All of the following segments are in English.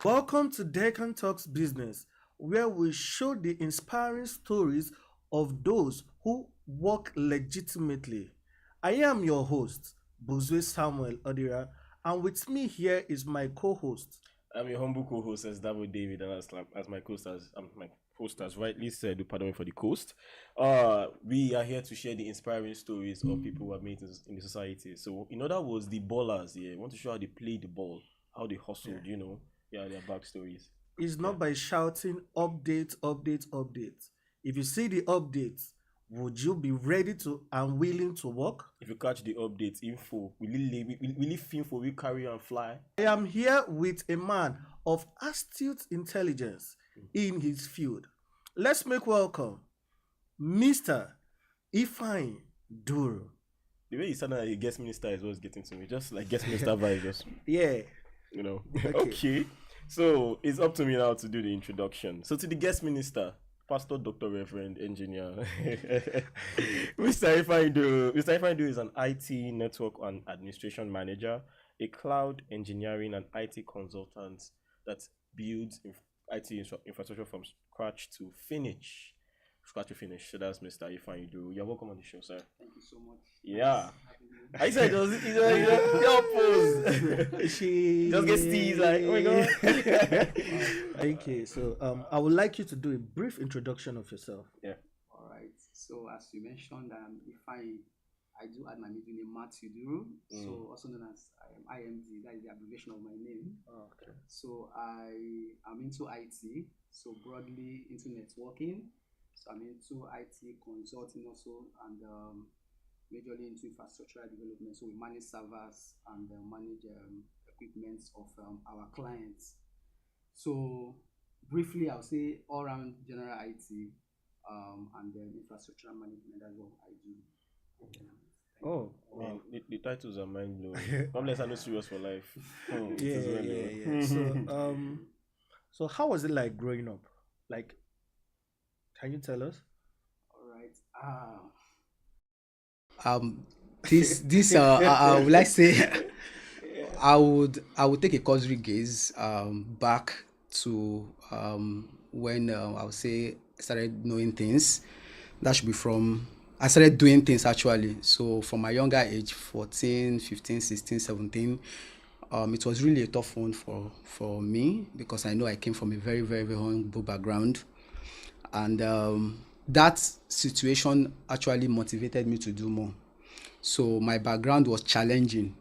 Welcome to Decan Talks Business, where we show the inspiring stories of those who work legitimately. I am your host, Buzwe Samuel Odira, and with me here is my co-host. I'm your humble co-host as Davo David, and as my host my host has rightly said, pardon me for the coast. We are here to share the inspiring stories of people who have made it in the society. So, in other words, the ballers here. We want to show how they played the ball, how they hustled, their backstories. It's Yeah. not by shouting update, update, update. If you see the updates, would you be ready to and willing to work? If you catch the updates, info, will you info, we carry and fly? I am here with a man of astute intelligence in his field. Let's make welcome Mr. Ifeanyi Duru. The way you sound like a guest minister is what's getting to me. Just like guest minister vibe, just Yeah. Okay. Okay. So it's up to me now to do the introduction. So to the guest minister, Pastor Dr. Reverend Engineer, Mr. Ifeanyi is an IT network and administration manager, a cloud engineering and IT consultant that builds infrastructure from scratch to finish. Scratch to finish. So that's Mr. Ifeanyi. You're welcome on the show, sir. Thank you so much. Yeah. I said it was your pose. She Just get teased like, oh my god. Okay, so I would like you to do a brief introduction of yourself. Yeah. All right. So as you mentioned, if I do add my middle name Matthew Duru, so also known as IMD. That is the abbreviation of my name. Oh, okay. So I am into IT. So broadly into networking. So I'm into IT consulting also, and majorly into infrastructural development. So we manage servers and manage equipment of our clients. So briefly, I'll say all around general IT and then infrastructure management. That's what I do. Oh, Man, the titles are mind blowing. Unless I'm not serious for life. yeah. So how was it like growing up? Like, can you tell us? All right. This I would like say I would take a cursory gaze back to when I would say I started knowing things. That should be from I started doing things actually. So from my younger age, 14, 15, 16, 17, it was really a tough one for me because I know I came from a very, very, very humble background. And that situation actually motivated me to do more. So my background was challenging.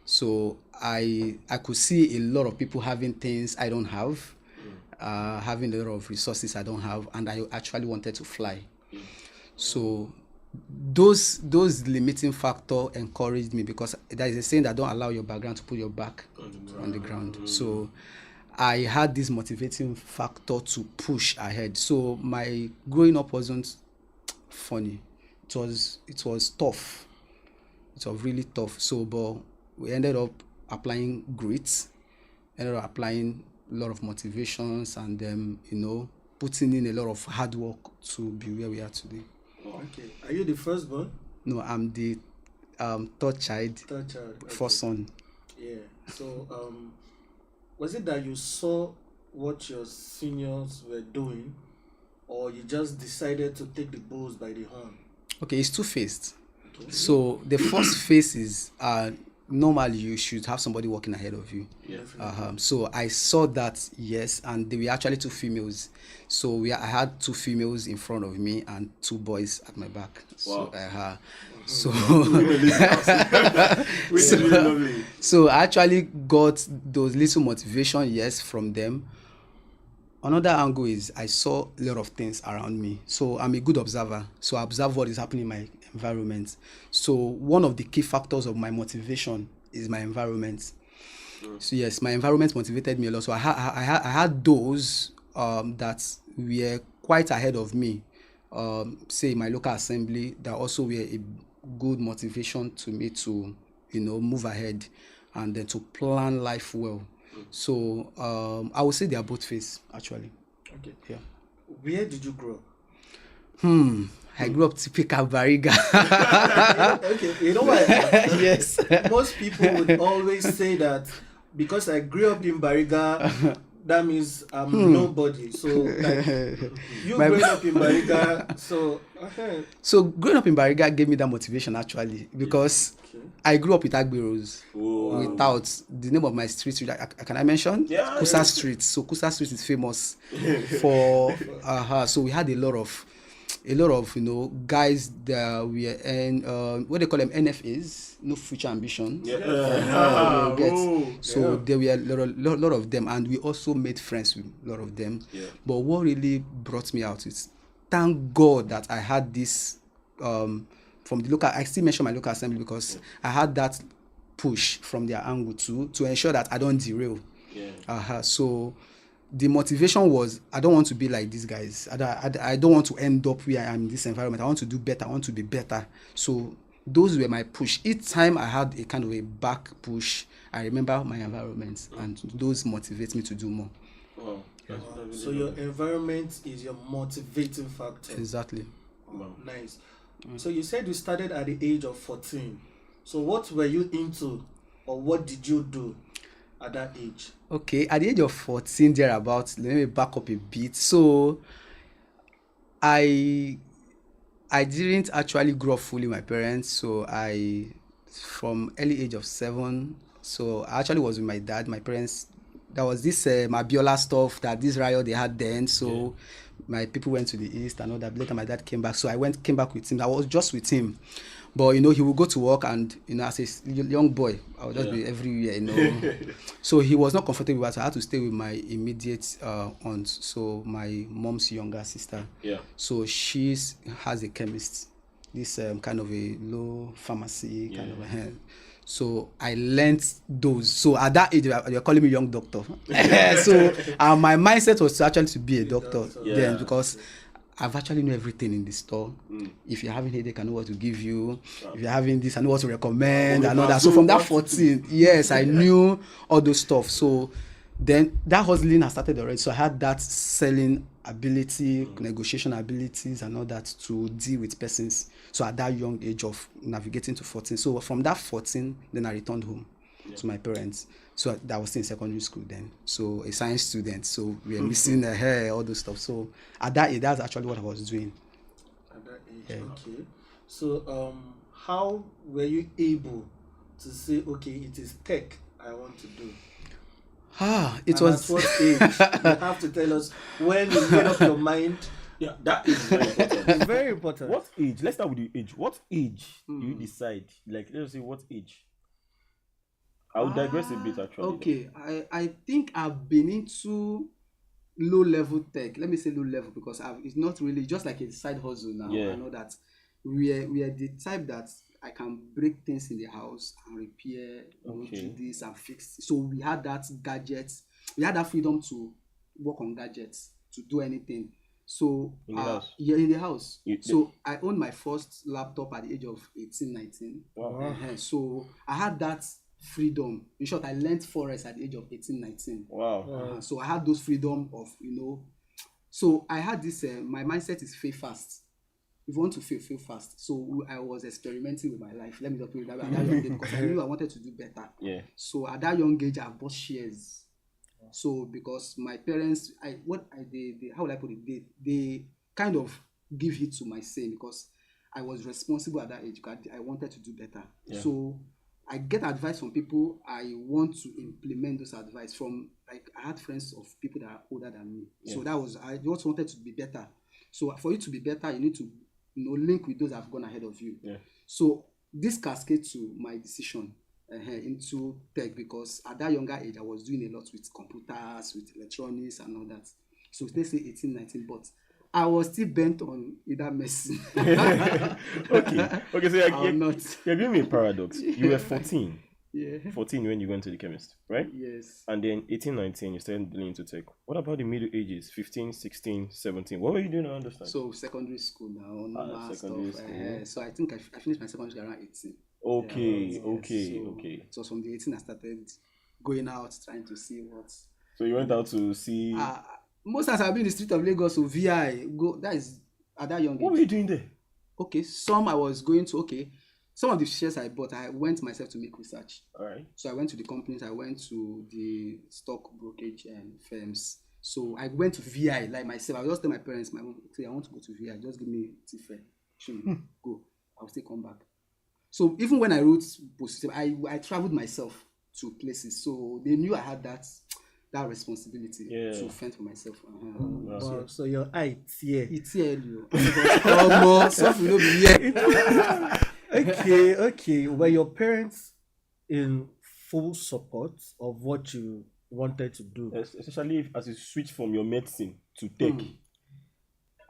So I could see a lot of people having things I don't have, having a lot of resources I don't have, and I actually wanted to fly. So those limiting factor encouraged me because there is a saying that don't allow your background to put your back on the ground. So I had this motivating factor to push ahead. So my growing up wasn't funny. It was tough. It was really tough. So but we ended up applying grit, ended up applying a lot of motivations and putting in a lot of hard work to be where we are today. Okay. Are you the firstborn? No, I'm the third child. Third child. Okay. First son. Yeah. So was it that you saw what your seniors were doing, or you just decided to take the bulls by the horn? Okay, it's two-faced. Okay. So the first phase is normally you should have somebody walking ahead of you. Yeah. So I saw that, yes, and there were actually two females. So I had two females in front of me and two boys at my back. Wow. So I actually got those little motivation, yes, from them. Another angle is I saw a lot of things around me. So I'm a good observer. So I observe what is happening in my environment. So one of the key factors of my motivation is my environment. So yes, my environment motivated me a lot. So I had those that were quite ahead of me. Say my local assembly, that also were a good motivation to me to move ahead and then to plan life well. So I would say they are both phase actually. Okay. Yeah. Where did you grow up? I grew up typical Bariga. Okay, you know what? Yes. Most people would always say that because I grew up in Bariga, that means I'm nobody. So like you My- growing up in Bariga, so So growing up in Bariga gave me that motivation actually because okay. I grew up with Agberos. Oh. Without the name of my street, can I mention? Yeah, Kusa yeah. Street. So Kusa Street is famous for so we had a lot of guys that were in what they call them NFAs, no future ambition. Yeah. You get. Oh. So Yeah. there were a lot of them, and we also made friends with a lot of them. Yeah. But what really brought me out is thank God that I had this from the local. I still mention my local assembly because I had that push from their angle too to ensure that I don't derail. Yeah. So the motivation was I don't want to be like these guys. I don't want to end up where I am in this environment. I want to do better. I want to be better. So those were my push. Each time I had a kind of a back push, I remember my environment, and those motivate me to do more. Wow. So your environment is your motivating factor. Exactly. Wow. Nice. So you said you started at the age of 14. So what were you into, or what did you do at that age? Okay, at the age of 14 thereabouts, let me back up a bit. So I didn't actually grow up fully with my parents. So from early age of 7, so I actually was with my dad. My parents, there was this Mabiola stuff that this riot they had then. So my people went to the east and all that. Later my dad came back. So came back with him. I was just with him. But he would go to work, and as a young boy, I would just be everywhere, So he was not comfortable with us. I had to stay with my immediate aunt, so my mom's younger sister. Yeah. So she has a chemist, this kind of a low pharmacy kind of a hand. So I learned those. So at that age, they were calling me young doctor. So my mindset was actually to be a doctor then, because I've actually know everything in the store. If you're having headache, I know what to give you. If you're having this, I know what to recommend and all that. So from that 14, yes, I knew all those stuff. So then that hustling has started already. So I had that selling ability, negotiation abilities and all that to deal with persons. So at that young age of navigating to 14. So from that 14, then I returned home to my parents. So that was still in secondary school then. So a science student. So we were missing the hair, all those stuff. So at that age, that's actually what I was doing. At that age, okay. So how were you able to say, okay, it is tech I want to do? It was. At what age? You have to tell us when you made up your mind. Yeah, that is very important. It's very important. What age? Let's start with the age. What age do you decide? Like, let's say, what age? I will digress a bit actually. Okay, I think I've been into low level tech. Let me say low level because it's not really just like a side hustle now. Yeah. I know that we are the type that I can break things in the house and repair, do this and fix. So we had that gadgets. We had that freedom to work on gadgets, to do anything. So in the house. Yeah, in the house. So I owned my first laptop at the age of 18, 19. Wow. So I had that freedom. In short, I learned Forex at the age of 18, 19. Wow. So I had those freedom of, so I had this, my mindset is fail fast. If you want to fail fast. So I was experimenting with my life. Let me just put it that way. At that young age, because I knew I wanted to do better. Yeah. So at that young age, I bought shares. So because my parents, how would I put it? They kind of give it to my saying because I was responsible at that age. I wanted to do better. Yeah. So I get advice from people. I want to implement those advice from, like, I had friends of people that are older than me. Yeah. So I just wanted to be better. So for you to be better, you need to link with those that have gone ahead of you. Yeah. So this cascade to my decision into tech because at that younger age I was doing a lot with computers, with electronics and all that. So let's say 18, 19, but I was still bent on either medicine. Okay, so you're giving me a paradox. You were 14. Yeah. 14 when you went to the chemist, right? Yes. And then 18, 19, you started dealing into tech. What about the middle ages? 15, 16, 17. What were you doing around this time? So secondary school now, secondary stuff. school. So I think I finished my secondary school around 18. Okay. So from the 18 I started going out, trying to see what. So you went out to see. Most times I've been in the street of Lagos, so VI go. That is at that young age. What were you doing there? Okay, some I was going to. Okay, some of the shares I bought, I went myself to make research. All right. So I went to the companies, I went to the stock brokerage firms. So I went to VI like myself. I just tell my parents, my mom, say I want to go to VI, just give me TFE, show me, go. I'll still come back. So even when I wrote positive, I traveled myself to places. So they knew I had that responsibility to fend for myself. Wow. So your it's here. It's here, you. Will be here. Okay. Were your parents in full support of what you wanted to do? Especially as you switch from your medicine to tech.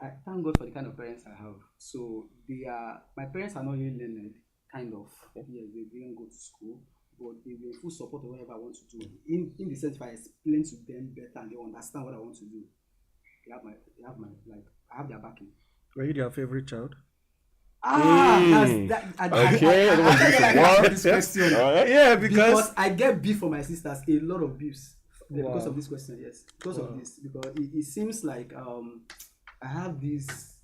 I thank God for the kind of parents I have. So my parents are not really learned, kind of. Yes, they didn't go to school, but they were in full support of whatever I want to do. In the sense, if I explain to them better and they understand what I want to do, I have their backing. Were you their favorite child? I this question. Yeah, because I get beef for my sisters, a lot of beefs because of this question. Yes, because of this, because it seems like I have this,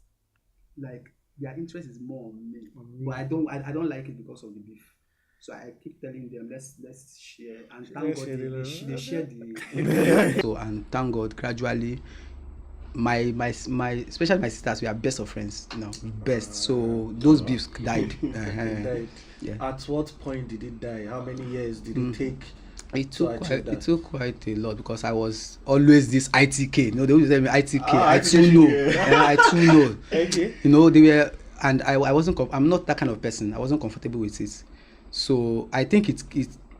like their interest is more on me, but I don't like it because of the beef. So I keep telling them let's share, and thank God they share the. So and thank God gradually. My especially my sisters, we are best of friends, best. So those beefs died. Died. Yeah. At what point did it die? How many years did it take? It took quite a lot because I was always this ITK. They always tell me ITK. I too know. I too know. Okay. They were, and I wasn't. I'm not that kind of person. I wasn't comfortable with it. So I think it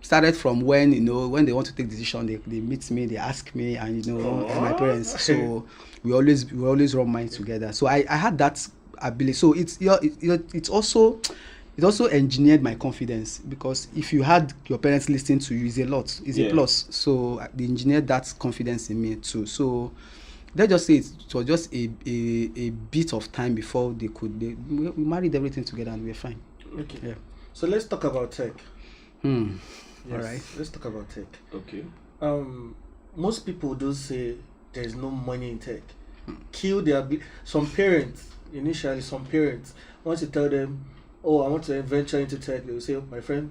started from when when they want to take decision, they meet me, they ask me, and and my parents. So we always run minds together. So I had that ability. So it's also engineered my confidence, because if you had your parents listening to you, is a plus. So they engineered that confidence in me too. So let's just say it was just a bit of time before we married everything together and we were fine. Okay. Yeah. So let's talk about tech. Yes, all right. Let's talk about tech. Okay. Most people do say there's no money in tech. Kill their some parents, once you tell them, oh, I want to venture into tech, they will say, my friend,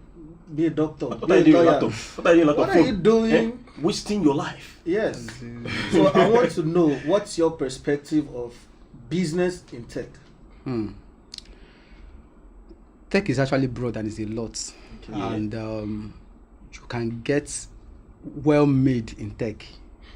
be a doctor. What are you doing? Wasting your life. Yes. So I want to know, what's your perspective of business in tech? Tech is actually broad and is a lot. Okay. And you can get well made in tech.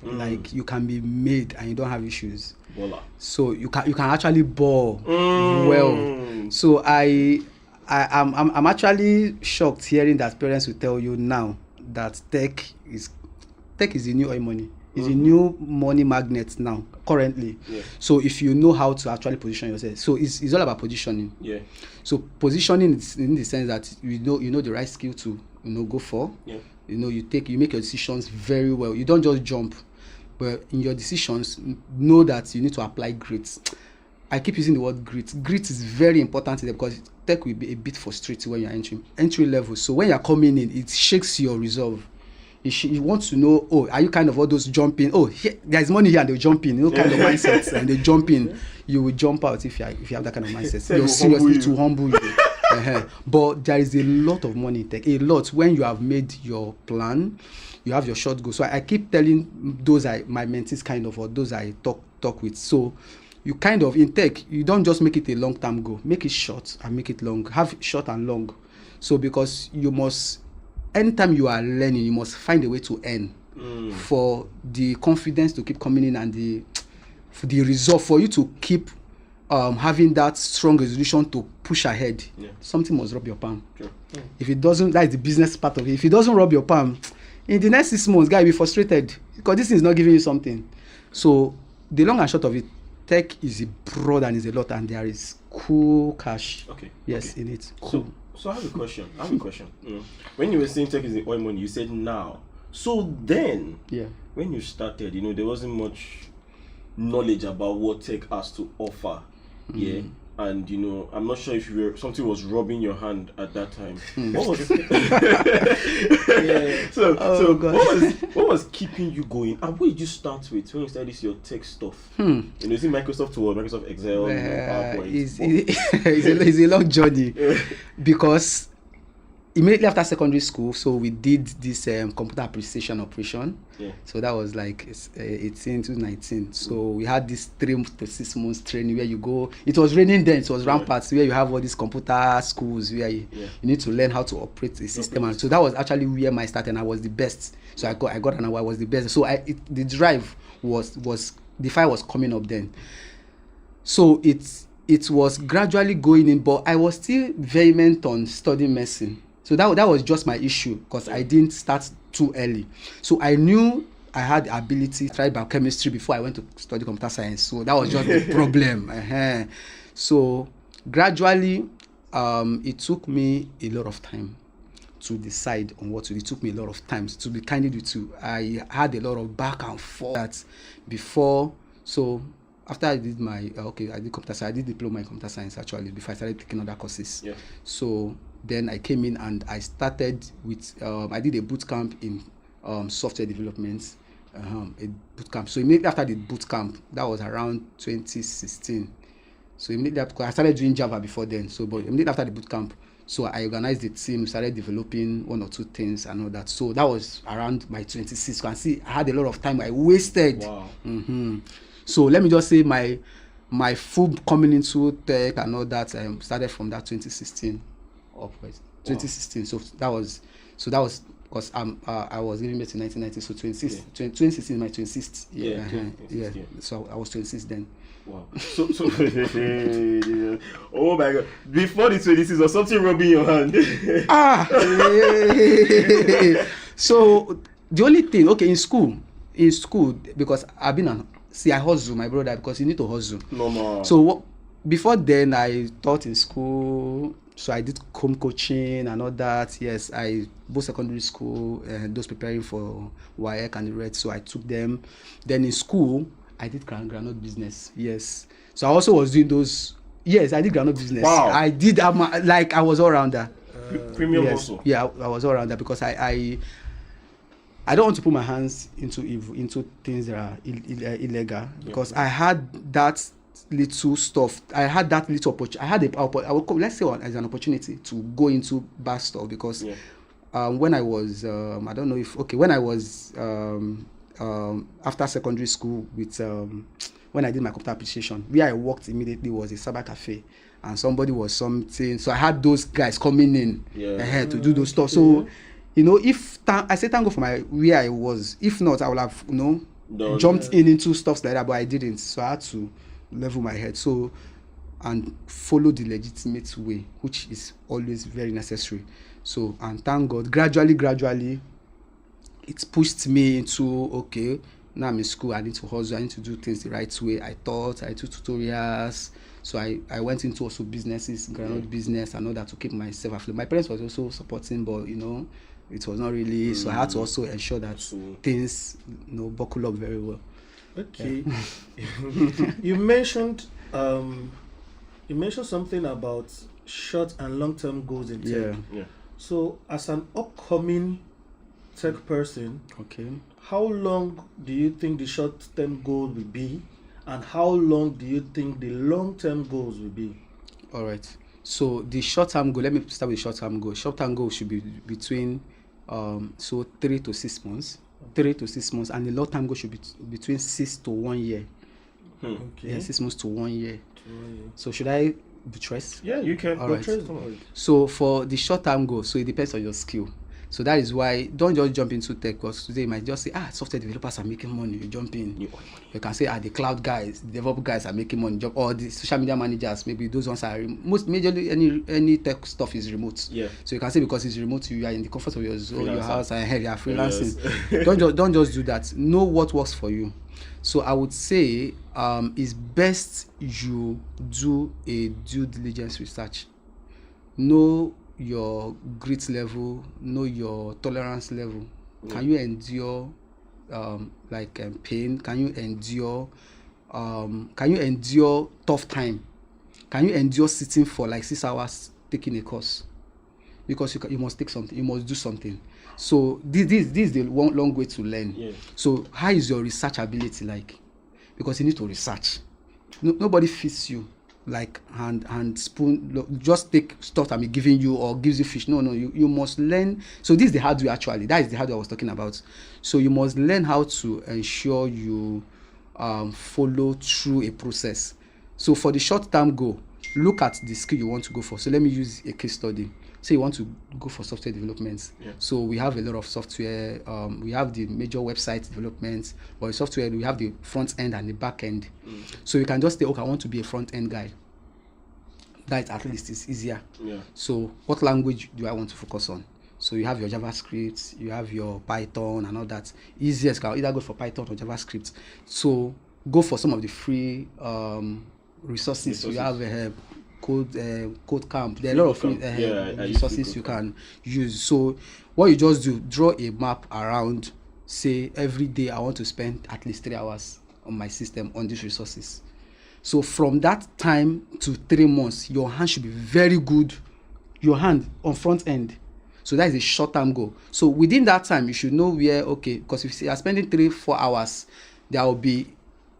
Like you can be made and you don't have issues. Voila. So you can actually ball well. So I'm actually shocked hearing that parents will tell you now that tech is the new oil money. It's a new money magnet now currently. Yeah. So if you know how to actually position yourself, so it's all about positioning. Yeah. So positioning is in the sense that you know the right skill to go for. Yeah. You make your decisions very well. You don't just jump, but in your decisions, know that you need to apply grit. I keep using the word grit. Grit is very important today because tech will be a bit frustrating when you're entry level. So when you're coming in, it shakes your resolve. You want to know, are you kind of all those jumping? There's money here and they'll jump in. Kind of mindsets and they jump in. You will jump out if you have that kind of mindset. You're seriously to humble you. But there is a lot of money in tech. A lot when you have made your plan, you have your short goal. So I keep telling those my mentees kind of, or those I talk with. So you kind of in tech, you don't just make it a long-term goal. Make it short and make it long. Have short and long. So because you must. Anytime you are learning, you must find a way to earn for the confidence to keep coming in and for the resolve for you to keep having that strong resolution to push ahead. Yeah. Something must rub your palm. Sure. If it doesn't, that's the business part of it. If it doesn't rub your palm, in the next 6 months, guy will be frustrated because this thing is not giving you something. So the long and short of it, tech is broad and is a lot, and there is cool cash. Okay. Yes, in it. Cool. So I have a question. When you were saying tech is the oil money, you said now. So then, when you started, there wasn't much knowledge about what tech has to offer. Yeah. and I'm not sure if something was rubbing your hand at that time. What was what was keeping you going, and what did you start with when you started this your tech stuff? Is it Microsoft Word, Microsoft Excel, PowerPoint? It's a long journey because immediately after secondary school, so we did this computer appreciation operation. So that was like 18 to 19. So we had this 3 to 6 months training where you go. It was raining then. It was ramparts where you have all these computer schools where you need to learn how to operate the system. And so that was actually where my start, and I was the best. So I got an award. I was the best. So the drive was the fire was coming up then. So it was gradually going in, but I was still vehement on studying medicine. So that was just my issue because I didn't start too early. So I knew I had the ability to try biochemistry before I went to study computer science. So that was just the problem. So gradually, it took me a lot of time to decide on what to do. It took me a lot of time, to be candid with you. I had a lot of back and forth that before. So after I did my I did computer science. I did diploma in computer science actually before I started taking other courses. So then I came in and I started with I did a boot camp in software development, a boot camp. So immediately after the boot camp, that was around 2016. So immediately after, I started doing Java before then. So but immediately after the boot camp, so I organized the team, started developing 1 or 2 things and all that. So that was around my 26. You can see I had a lot of time I wasted. Wow. So let me just say my full coming into tech and all that started from that 2016 upwards. 2016. So that was because I was giving birth in 1990. So 2016 my 26th year. Yeah. So I was 26 then. Wow. So oh my God! Before the 26, was something rubbing your hand? So the only thing, in school, because I've been I hustle, my brother, because you need to hustle. Normal. So before then, I taught in school. So I did home coaching and all that. Yes, both secondary school and those preparing for WAEC and the rest. So I took them. Then in school, I did groundnut business. Yes. So I also was doing those. Yes, I did groundnut business. Wow. I did. I was all rounder. Premium yes. also. Yeah, I was all rounder because I don't want to put my hands into things that are illegal because I had that little stuff. I had that little opportunity. I had let's say as an opportunity to go into bad stuff because when I was when I was after secondary school with when I did my computer appreciation, where I worked immediately was a cyber cafe, and somebody was something. So I had those guys coming in to do those stuff. So if I say thank God for where I was. If not, I would have jumped into stuff like that, but I didn't. So I had to level my head and follow the legitimate way, which is always very necessary. So, and thank God, gradually it pushed me into now I'm in school, I need to hustle, I need to do things the right way. I took tutorials, so I went into also businesses, groundnut business and all that to keep myself afloat. My parents was also supporting, but it was not really, so I had to also ensure that things buckle up very well. Okay. You mentioned something about short and long-term goals in tech. Yeah. So as an upcoming tech person, how long do you think the short-term goal will be, and how long do you think the long-term goals will be? All right. So the short-term goal, let me start with the short-term goal. Short-term goal should be between 3 to 6 months. 3 to 6 months, and the long-term goal should be between 6 to 1 year. Yeah, 6 months to 1 year. So should I buttress? Yeah, you can. All right. So for the short-term goal, so it depends on your skill. So that is why don't just jump into tech, because today you might just say, software developers are making money. You jump in. You can say, the cloud guys, the developer guys are making money. Or the social media managers, maybe those ones are most majorly any tech stuff is remote. Yeah. So you can say because it's remote, you are in the comfort of your zone, your house, and you are freelancing. Yes. don't just do that. Know what works for you. So I would say it's best you do a due diligence research. Know your grit level, know your tolerance level. Can you endure pain? Can you endure tough time? Can you endure sitting for like 6 hours taking a course? Because you must take something, you must do something. So this is the one long way to learn. Yeah. So how is your research ability like? Because you need to research. Nobody feeds you like hand spoon. Just take stuff I'm giving you or gives you fish. No, you must learn. So this is the hardware actually. That is the hardware I was talking about. So you must learn how to ensure you follow through a process. So for the short-term goal, look at the skill you want to go for. So let me use a case study. Say you want to go for software development. Yeah. So we have a lot of software. We have the major website development, but in software we have the front end and the back end. So you can just say, okay, I want to be a front end guy. That at least is easier. Yeah. So what language do I want to focus on? So you have your JavaScript, you have your Python and all that. Easiest can either go for Python or JavaScript. So go for some of the free resources. You have code camp. There are a lot of free resources you can use. So what you just do, draw a map around, say every day I want to spend at least 3 hours on my system on these resources. So from that time to 3 months, your hand should be very good. Your hand on front end. So that is a short-term goal. So within that time, you should know where, okay, because if you are spending 3-4 hours, there will be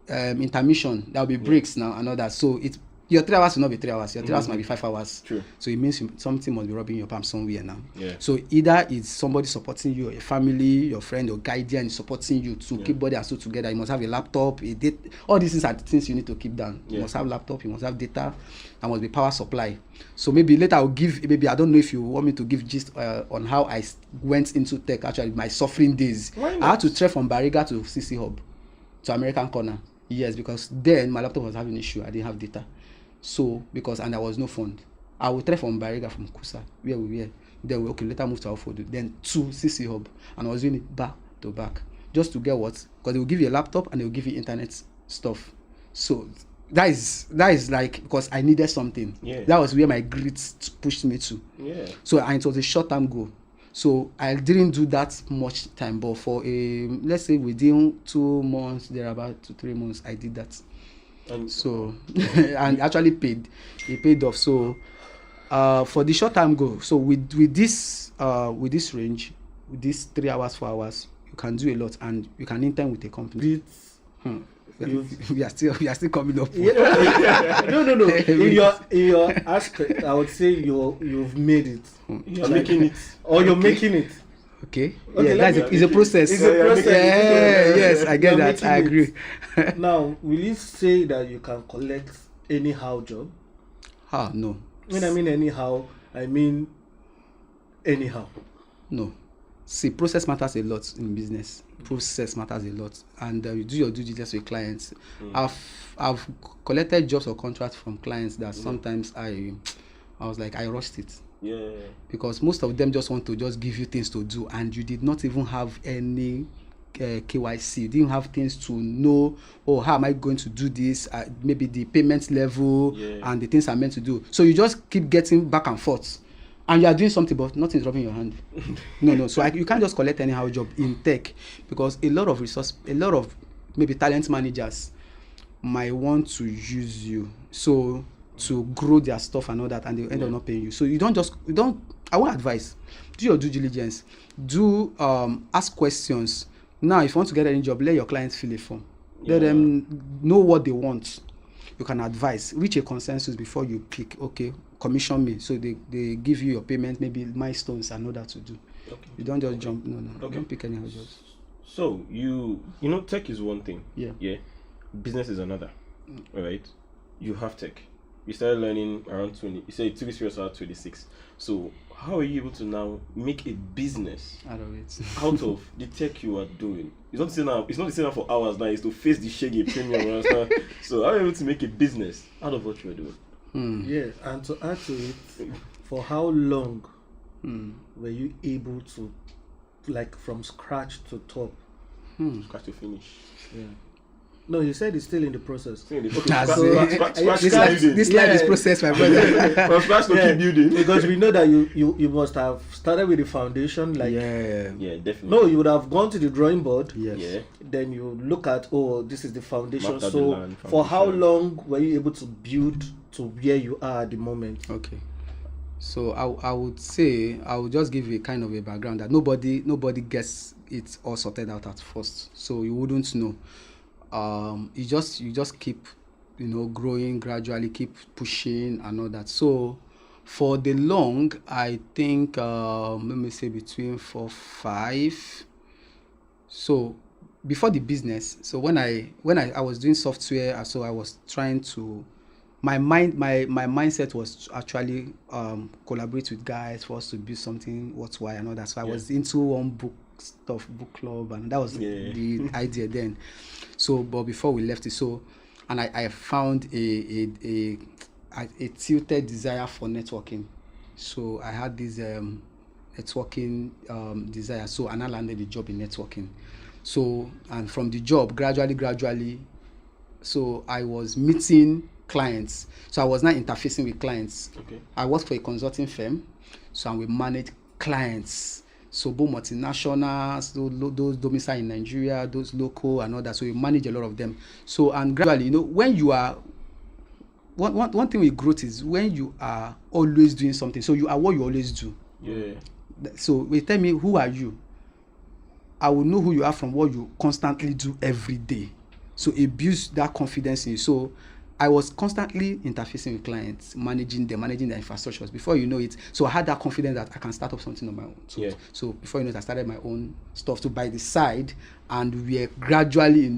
intermission, there will be breaks now and all that. So your 3 hours will not be 3 hours. Your 3 hours might be 5 hours. True. So it means something must be rubbing your palm somewhere now. Yeah. So either it's somebody supporting you, a family, your friend, your guardian is supporting you to keep body and soul together. You must have a laptop, a data. All these things are the things you need to keep down. You must have laptop, you must have data, there must be power supply. So maybe later I'll give, maybe I don't know if you want me to give gist on how I went into tech, actually, my suffering days. I had to trek from Bariga to CC Hub, to American Corner. Yes, because then my laptop was having an issue. I didn't have data. So, and there was no fund. I would trek from Bariga, from Kusa, where we were. Then we later moved to Alfodo, then to CC Hub. And I was doing it back to back. Just to get what? Because they will give you a laptop and they will give you internet stuff. So that is like, because I needed something. Yeah. That was where my grit pushed me to. Yeah. So and it was a short-term goal. So I didn't do that much time, but for let's say within 2 months, there about 2-3 months, I did that. And so and actually it paid off. So for the short-term goal, so with this range, with this 3 hours, 4 hours, you can do a lot, and you can intern with a company. We are still coming up. Yeah. No. In your aspect, I would say you've made it. You're making it. Or you're making it. Okay. Yeah, it's a process. It's a process. Yes, I get that. I agree. Now, will you say that you can collect anyhow job? No. When I mean anyhow, I mean anyhow. No. See, process matters a lot in business. Process matters a lot, and you do your due diligence with clients. I've collected jobs or contracts from clients that sometimes I was like, I rushed it. Yeah. Because most of them just want to just give you things to do, and you did not even have any KYC. You didn't have things to know, how am I going to do this? Maybe the payment level and the things I'm meant to do. So you just keep getting back and forth. And you are doing something, but nothing is rubbing your hand. No. So you can't just collect anyhow job in tech, because a lot of maybe talent managers might want to use you to grow their stuff and all that, and they end up not paying you. So I want advice. Do your due diligence. Do ask questions. Now, if you want to get any job, let your clients fill a form. Let them know what they want. You can advise, reach a consensus before you pick. Okay, commission me. So they give you your payment, maybe milestones and all that to do. Okay. You don't just jump. No. Okay. Don't pick any other jobs. So tech is one thing. Yeah. Business is another. All right. You have tech. You started learning around 20. You said it took you around 26. So how are you able to now make a business out of the tech you are doing? It's not the same now for hours now. It's to face the shaggy premium. So how are you able to make a business out of what you are doing? Yes, and to add to it, for how long were you able to, like, from scratch to top? Scratch to finish. Yeah. No, you said it's still in the process. This life is process, my brother. From scratch to keep building. Because we know that you must have started with the foundation. Like, yeah, definitely. No, you would have gone to the drawing board. Yes. Yeah. Then you look at, this is the foundation. So for how long were you able to build to where you are at the moment? Okay. So I would say I would just give you a kind of a background that nobody gets it all sorted out at first, so you wouldn't know. You just keep, growing gradually, keep pushing and all that. So for the long, I think let me say between 4 5. So before the business, so when I was doing software, so I was trying to, my mindset was to actually collaborate with guys for us to build something worthwhile and all that. So I was into one book club, and that was the idea then. So but before we left it, so and I found a tilted desire for networking. So I had this networking desire, so and I landed a job in networking. So and from the job, gradually, so I was meeting clients. So I was not interfacing with clients. Okay. I worked for a consulting firm, so we manage clients. So both multinationals, those domicile in Nigeria, those local and all that. So we manage a lot of them. So and gradually, when you are one thing with growth is when you are always doing something. So you are what you always do. Yeah. So they tell me, who are you? I will know who you are from what you constantly do every day. So it builds that confidence in you. So I was constantly interfacing with clients, managing their infrastructures. Before you know it, so I had that confidence that I can start up something on my own. So before you know it, I started my own stuff to by the side, and we are gradually,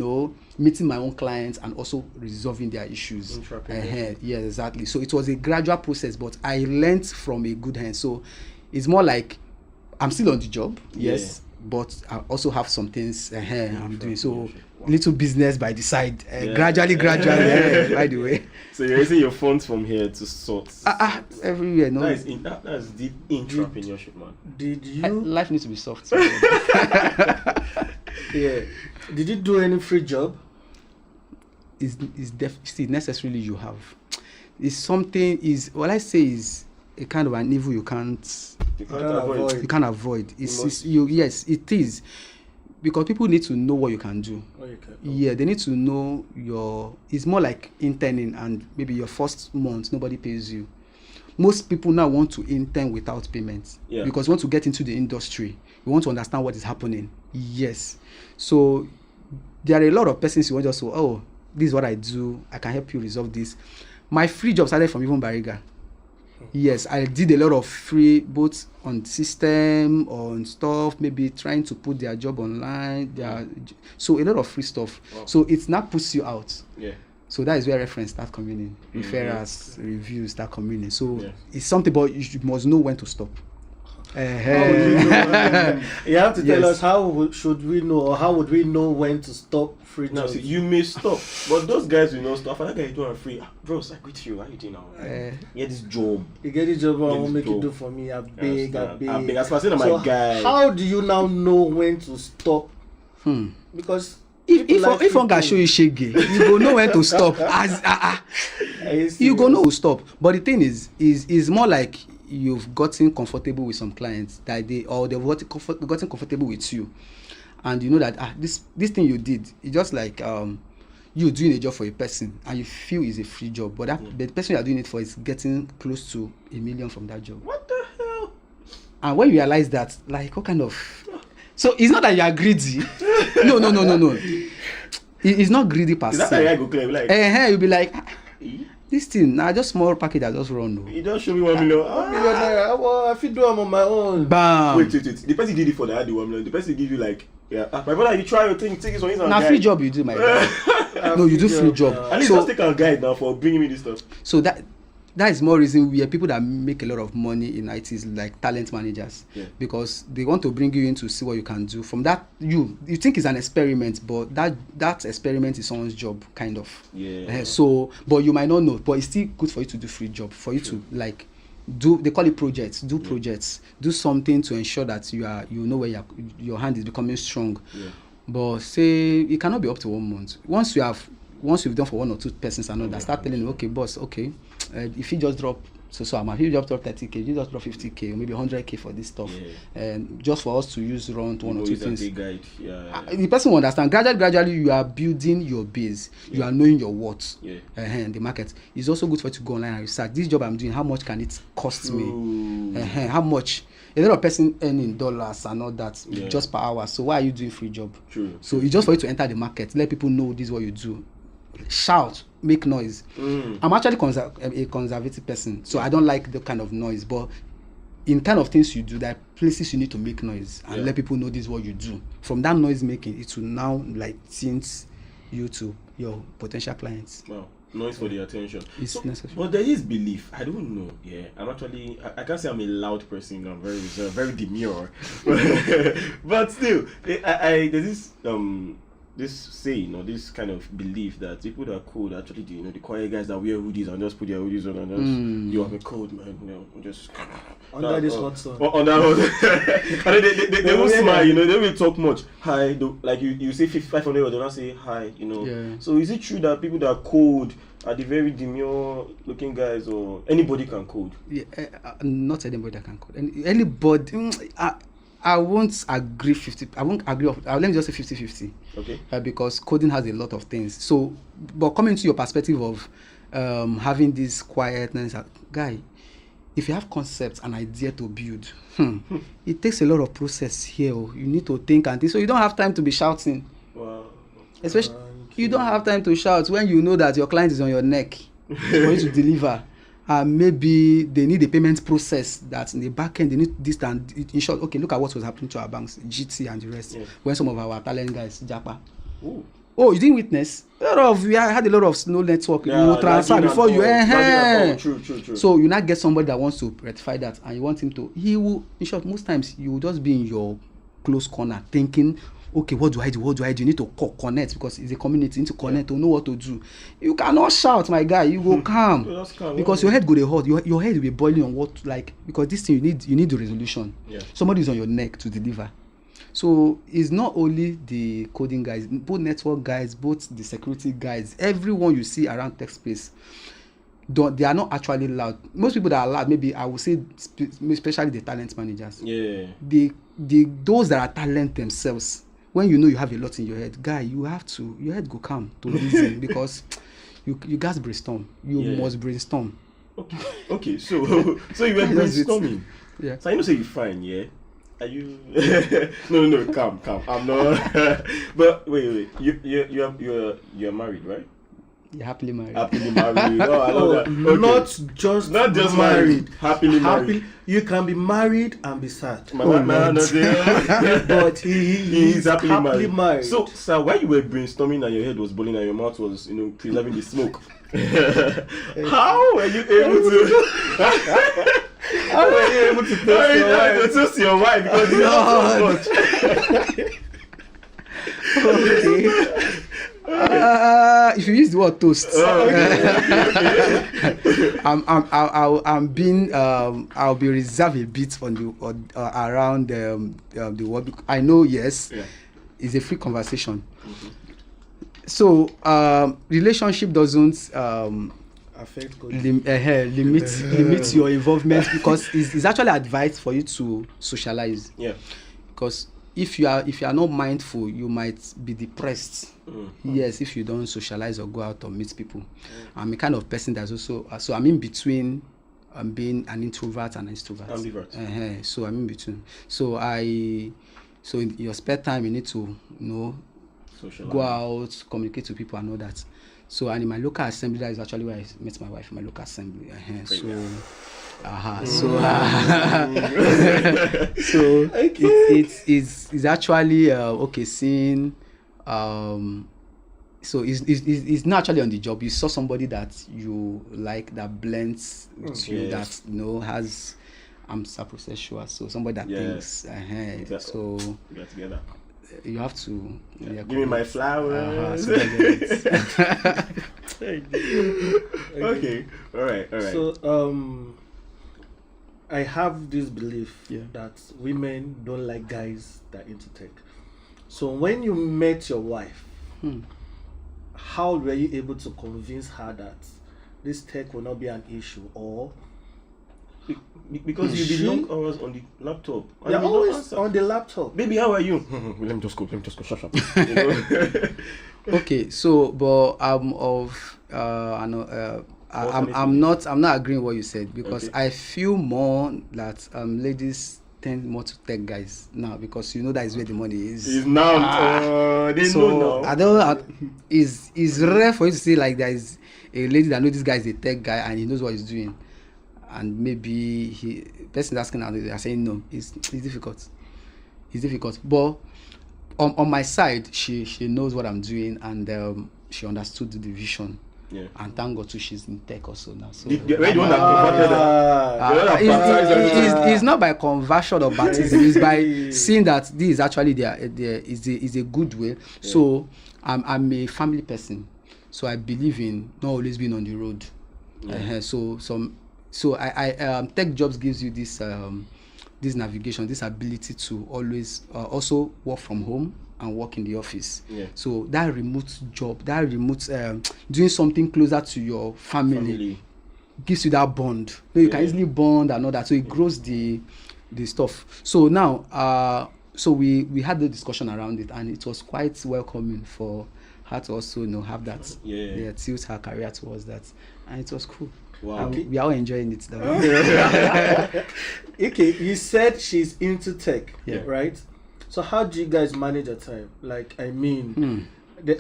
meeting my own clients and also resolving their issues. Yeah, exactly. So it was a gradual process, but I learned from a good hand. So it's more like I'm still on the job, yes, but I also have some things I'm doing. So little business by the side, gradually, by the way. So you're using your funds from here to sort everywhere. No, that's deep entrepreneurship, man. Did you? Life needs to be soft. Yeah. Did you do any free job? See, necessarily you have. It's something is what I say is a kind of an evil you can't avoid. You can't avoid. Yes, it is. Because people need to know what you can do. Yeah, they need to know it's more like interning, and maybe your first month nobody pays you. Most people now want to intern without payment because you want to get into the industry. You want to understand what is happening. Yes. So there are a lot of persons who want just to, this is what I do. I can help you resolve this. My free job started from even Bariga. Yes, I did a lot of free, both on system, on stuff, maybe trying to put their job online. So a lot of free stuff. Wow. So it now puts you out. Yeah. So that is where reference start coming in. Referrals, reviews start coming in. So it's something, but you must know when to stop. How would we know? You have to tell us how should we know, or how would we know when to stop free jobs? See, you may stop, but those guys will not stop. I guy doing free. Bros, I quit you. How you doing now? Get this job. You get this job, I won't make it do for me. I beg. As far as my guy. How do you now know when to stop? Because if one guy show you shege, you go know when to stop. You go know to stop. But the thing is more like you've gotten comfortable with some clients that they've gotten comfortable with you, and you know that this thing you did, it's just like you doing a job for a person and you feel it's a free job, but the person you are doing it for is getting close to $1 million from that job. What the hell? And when you realize that, like, what kind of, so it's not that you are greedy. No. It's not greedy per se. Is that how I go claim? Like, you'll be like, this thing, just small package I just run. You just show me 1 million. 1 million naira. Well, I feel do them on my own. Bam. Wait. The person did it for the 1 million. The person give you like, my brother, you try your thing, take it on his own. Now free job you do, my brother. No, you do free job. At least just take our guide now for bringing me this stuff. So that is more reason we are people that make a lot of money in IT is like talent managers, because they want to bring you in to see what you can do. From that, you think it's an experiment, but that experiment is someone's job, kind of. So, but you might not know, but it's still good for you to do free job, for you to like do. They call it projects. Do projects. Do something to ensure that you know where your hand is becoming strong. But say it cannot be up to 1 month. Once you've done for 1 or 2 persons and all that, start telling them, okay, boss, okay, if you just drop so amount. You just drop 30k, you just drop 50k, or maybe 100k for this stuff, and just for us to use run one or two things. Guide. The person will understand. Gradually, you are building your base. You are knowing your worth. The market. It's also good for you to go online and research. This job I'm doing, how much can it cost me? How much? A lot of person earning dollars and all that just per hour. So why are you doing free job? True. So it's just for you to enter the market, let people know this is what you do. Shout, make noise. I'm actually a conservative person, so I don't like the kind of noise. But in kind of things you do, there are places you need to make noise and let people know this is what you do. From that noise making, it will now like tint you to your potential clients. Wow. Noise for the attention. It's necessary. But there is belief. I don't know. I'm actually. I can't say I'm a loud person. I'm very reserved, very demure. But still, there's this saying or this kind of belief that people that are cold actually do. The quiet guys that wear hoodies and just put their hoodies on and just you have a cold man. Just under this hot sun. Under hot. And they won't smile. They won't talk much. Hi, like you say 500 words, they don't say hi. So is it true that people that are cold are the very demure looking guys, or anybody can code? Not anybody that can code. Anybody. I won't agree 50. I won't agree. Let me just say 50-50. Okay. Because coding has a lot of things. So, but coming to your perspective of having this quietness, guy, if you have concepts and idea to build, it takes a lot of process here. You need to think and think. So you don't have time to be shouting. Wow. Especially, you don't have time to shout when you know that your client is on your neck for you to deliver. Maybe they need a payment process that in the back end they need this, and in short, okay, look at what was happening to our banks, GT and the rest, when some of our talent guys japa. Oh, you didn't witness? We had a lot of slow network. You transfer before you. True. So you now get somebody that wants to rectify that, and you want him to. He will. In short, most times you will just be in your close corner thinking, okay, what do I do? You need to connect, because it's a community. You need to connect to know what to do. You cannot shout, my guy. You go calm, because your head go dey hot. Your head will be boiling on what, like, because this thing you need the resolution. Somebody is on your neck to deliver. So it's not only the coding guys, both network guys, both the security guys, everyone you see around tech space, they are not actually loud. Most people that are loud, maybe I would say, especially the talent managers. Those that are talent themselves. When you know you have a lot in your head, guy, your head go calm to reason, because you guys brainstorm. You must brainstorm. Okay. So you were brainstorming. So I know say you fine, yeah. Are you? No, calm. I'm not. But wait. You're married, right? You're happily married. Happily married. Oh, I love that. Okay. Not just married. Happily married. You can be married and be sad. But he's happily married. So, sir, while you were brainstorming and your head was boiling and your mouth was, preserving the smoke, how were you able to? How were you able to toast your wife? Because you know so much. If you use the word toast, I'll be reserved a bit on the around the word. I know, yes, it's a free conversation. So relationship doesn't affect limit your involvement, because it's actually advised for you to socialize. Because if you are not mindful, you might be depressed. Yes, if you don't socialize or go out or meet people. I'm a kind of person that's also so I'm in between being an introvert and an extrovert. Ambivert. So I'm in between. So in your spare time you need to socialize, go out, communicate to people and all that. So, and in my local assembly, that is actually where I met my wife, in my local assembly. It's actually seeing so it's not actually on the job. You saw somebody that you like, that blends with you, that has sapiosexual, so somebody that thinks so we are together. You have to give me my flowers. Okay. All right. So I have this belief that women don't like guys that are into tech. So when you met your wife, how were you able to convince her that this tech will not be an issue, or Because you be long hours on the laptop. And They're you don't always answer. on the laptop. Baby, how are you? Let me just go. Shut up. You know? Okay, so but I'm of I'm not agreeing with what you said, because Okay. I feel more that ladies tend more to take guys now, because you know that is where the money is. It's now. They know now. I don't. It's rare for you to see like there is a lady that knows this guy is a tech guy and he knows what he's doing, and maybe he person asking and they are saying no. It's difficult. It's difficult. But on my side, she knows what I'm doing, and she understood the vision. Yeah. And thank God too, she's in tech also now. So Where the one that converted her? it's not by conversion or baptism. It's by seeing that this is actually is a good way. Yeah. So I'm a family person, so I believe in not always being on the road. Yeah. So I tech jobs gives you this navigation, this ability to always also work from home and work in the office. Yeah. So that remote job, doing something closer to your family gives you that bond. You can easily bond and all that. So it grows the stuff. So now, so we had the discussion around it, and it was quite welcoming for her to also have that. Yeah. Tilt her career towards that, and it was cool. Wow. We are all enjoying it though. Okay, you said she's into tech, right? So how do you guys manage your time? Like, I mean,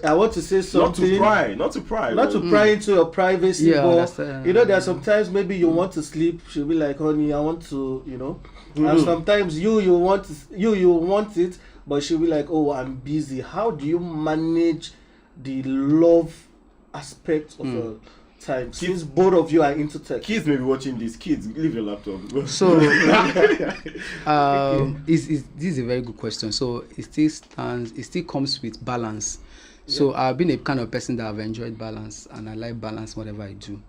I want to say something. Not to pry into your privacy. But there are sometimes maybe you want to sleep. She'll be like, honey, I want to, And sometimes you want it, but she'll be like, oh, I'm busy. How do you manage the love aspect of your time? Since both of you are into tech. Kids may be watching this. Kids, leave your laptop. So, this is a very good question. So it still comes with balance. So I've been a kind of person that I've enjoyed balance, and I like balance whatever I do.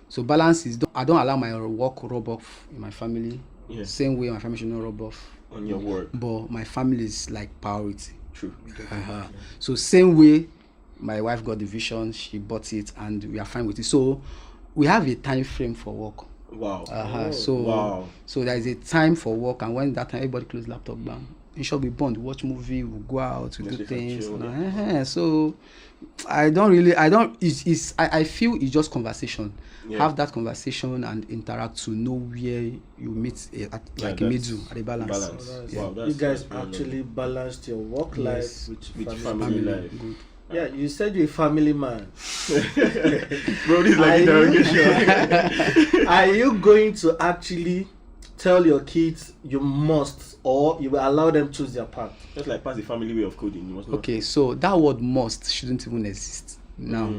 So balance is, I don't allow my work rub off in my family. Yeah. Same way my family should not rub off on your work. But my family is like priority. True. So same way, my wife got the vision, she bought it, and we are fine with it. So we have a time frame for work. Wow. So there is a time for work, and when that time everybody close laptop down. In short, we bond, watch movie, we go out, we do things. So I feel it's just conversation. Yeah. Have that conversation and interact to know where you meet a middle, at a balance. Yeah. Wow, you guys actually balanced your work life with family life. Good. Yeah, you said you're a family man. Bro, this is like interrogation. Are you going to actually tell your kids you must, or you will allow them choose their path? Just like pass the family way of coding. You must not. Okay, so that word must shouldn't even exist now,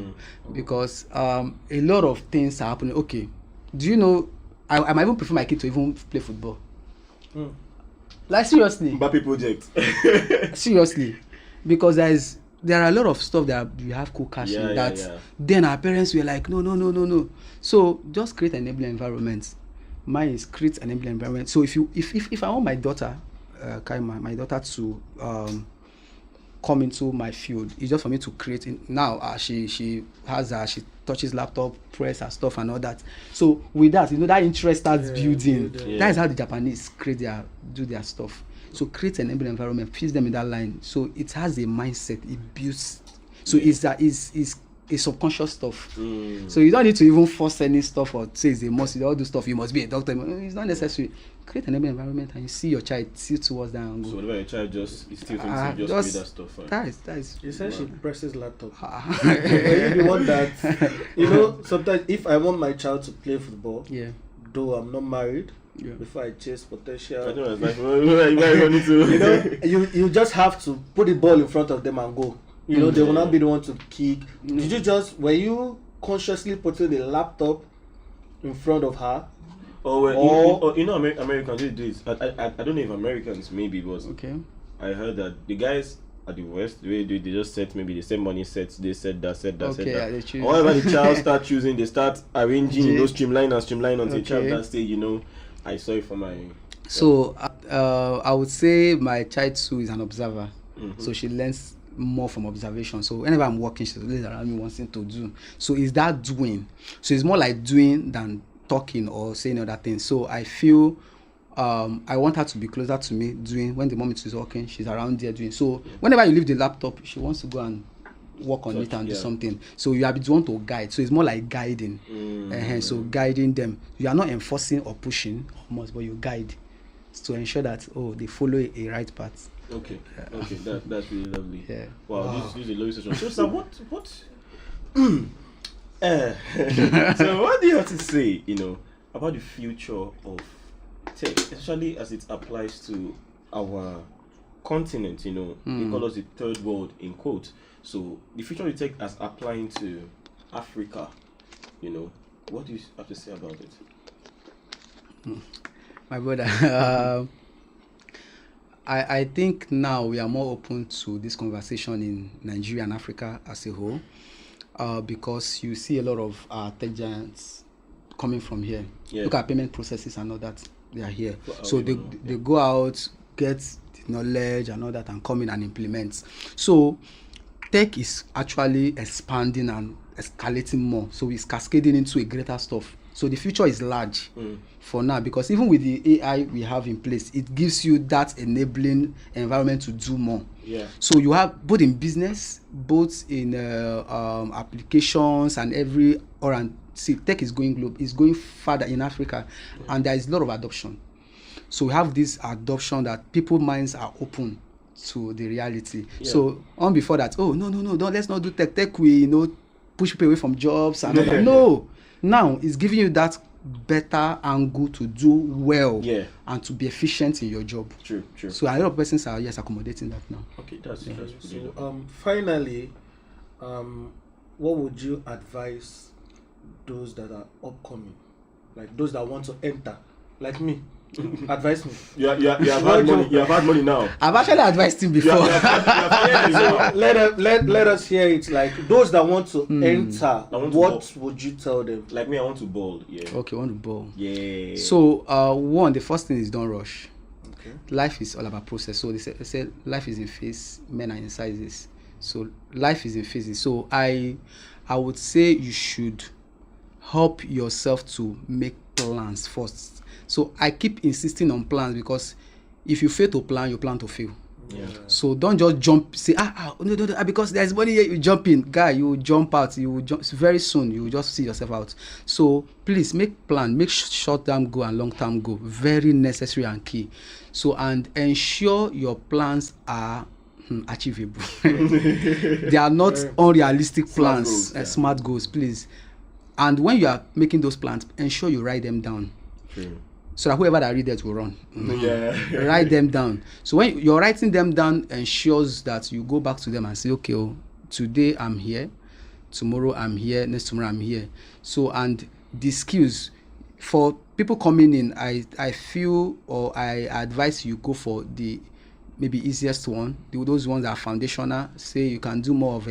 because a lot of things are happening. Okay, do you know, I might even prefer my kid to even play football. Like, seriously. Mbappe project. Seriously, because there are a lot of stuff that we have cash in that then our parents were like, no. So just create an enabling environment. Mine is create an enabling environment. So if I want my daughter, Kaima, my daughter to come into my field, it's just for me to create. Now she touches laptop, press her stuff and all that. So with that, that interest starts building. Yeah. That is how the Japanese do their stuff. So create an enabling environment, feeds them in that line. So it has a mindset, it builds. So it's a subconscious stuff. So you don't need to even force any stuff or say it's a must. You all do stuff, you must be a doctor. It's not necessary. Create an enabling environment and you see your child tilt towards that angle. So whatever your child just create that stuff. That is. You said she presses laptop. You want that? Sometimes if I want my child to play football, though I'm not married. Yeah. Before I chase potential, I don't know, you just have to put the ball in front of them and go. They will not be the one to kick. Were you consciously putting the laptop in front of her? Americans do this. I don't know if Americans maybe, but I heard that the guys at the West, they just set maybe the same money sets, they set that. However, the child start choosing, they start arranging, streamline until the child that stage, I saw it for my. So I would say my child too is an observer, so she learns more from observation. So whenever I'm working, she's always around me wanting to do. So is that doing? So it's more like doing than talking or saying other things. So I feel I want her to be closer to me doing when the moment is working, she's around there doing. So whenever you leave the laptop, she wants to go and work on it and do something. So you are the one to guide. So it's more like guiding. So guiding them. You are not enforcing or pushing almost, but you guide to ensure that they follow a right path. Okay. That's really lovely. Yeah. Wow. This is a lovely session. So sir, what so what do you have to say, about the future of tech, especially as it applies to our continent? They call us the third world in quotes. So the future of tech as applying to Africa, what do you have to say about it? My brother, I think now we are more open to this conversation in Nigeria and Africa as a whole, because you see a lot of tech giants coming from here. Yeah. Look at payment processes and all that, they are here. So they go out, get the knowledge and all that, and come in and implement. So tech is actually expanding and escalating more. So it's cascading into a greater stuff. So the future is large for now, because even with the AI we have in place, it gives you that enabling environment to do more. Yeah. So you have both in business, both in applications and every around. See, tech is going global, it's going further in Africa, and there is a lot of adoption. So we have this adoption that people's minds are open to the reality. Yeah. So on before that, no, let's not do tech. Tech will push people away from jobs and all that. No, now it's giving you that better angle to do well and to be efficient in your job. True. So a lot of persons are accommodating that now. Okay, that's so finally, what would you advise those that are upcoming, like those that want to enter, like me? Advise me. You have had money. You have had money now. I've actually advised him before. So let us hear it. Like those that want to enter, what would you tell them? Like me, I want to ball. Yeah. Okay, I want to ball. Yeah. So the first thing is don't rush. Okay. Life is all about process. So they say life is in phase, men are in sizes. So life is in phases. So I would say you should help yourself to make plans first. So I keep insisting on plans, because if you fail to plan, you plan to fail. Yeah. So don't just jump, say, no, because there's money here, you jump in. Guy, you will jump out. You will jump very soon. You will just see yourself out. So please make plan, make short-term goal and long-term goal. Very necessary and key. So, and ensure your plans are achievable. They are not unrealistic plans, smart goals, please. And when you are making those plans, ensure you write them down. So that whoever that read it will run. Write them down. So when you're writing them down, ensures that you go back to them and say, okay, today I'm here, tomorrow I'm here, next tomorrow I'm here. So, and the skills for people coming in, I feel, or I advise you go for the maybe easiest one, those ones that are foundational. Say you can do more of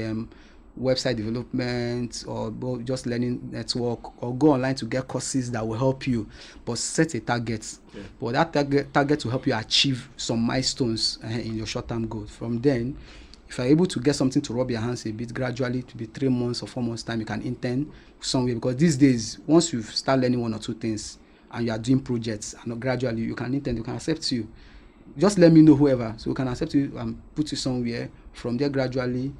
website development, or just learning network, or go online to get courses that will help you, but set a target. But that target will help you achieve some milestones in your short-term goals. From then, if you're able to get something to rub your hands a bit gradually, to be 3 months or 4 months time, you can intern somewhere, because these days, once you start learning 1 or 2 things and you are doing projects, and gradually you can intern, you can accept you. Just let me know, whoever, so we can accept you and put you somewhere. From there, gradually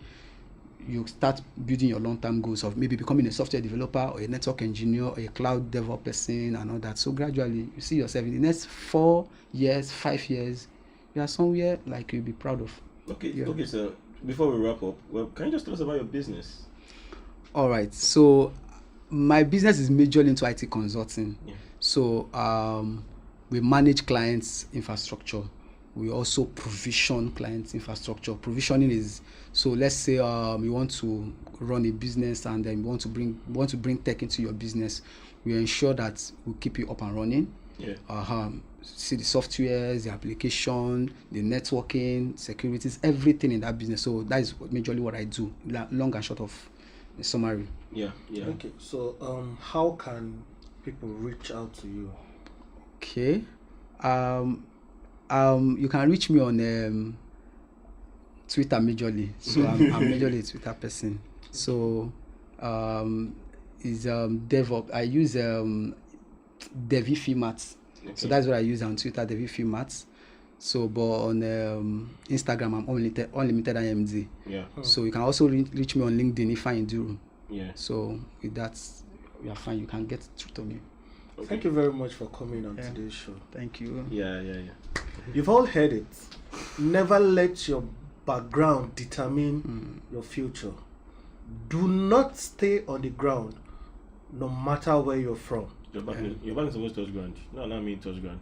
you start building your long-term goals of maybe becoming a software developer, or a network engineer, or a cloud DevOps person, and all that. So gradually you see yourself in the next 4 years, 5 years, you are somewhere like you'll be proud of. Okay, so before we wrap up, can you just tell us about your business? All right, so my business is majorly into IT consulting. So we manage clients' infrastructure. We also provision clients' infrastructure. Provisioning is, so let's say you want to run a business, and then you want to bring tech into your business. We ensure that we keep you up and running. See the softwares, the application, the networking, securities, everything in that business. So that is majorly what I do, long and short of the summary. Okay, so how can people reach out to you? Okay, you can reach me on Twitter majorly. So I'm majorly a Twitter person. So is DevOps. I use Devifi Mats. So that's what I use on Twitter, Devifi Mats. So, but on Instagram, I'm unlimited IMD. Yeah. So you can also reach me on LinkedIn, Ifeanyi Duru. Yeah. So with that, we are fine. You can get through to me. Okay. Thank you very much for coming on today's show. Thank you. Yeah. You've all heard it. Never let your background determine your future. Do not stay on the ground, no matter where you're from. Your back is supposed to touch ground. No, not me touch ground.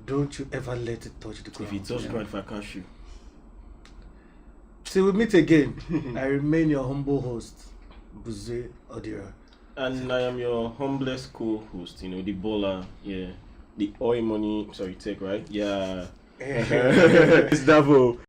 Don't you ever let it touch the ground. If it touch ground, if I catch you. Till we meet again, I remain your humble host, Buzwe Odira. And I am your humblest co-host, the baller, the oil money, tech, right? Yeah. It's Davo.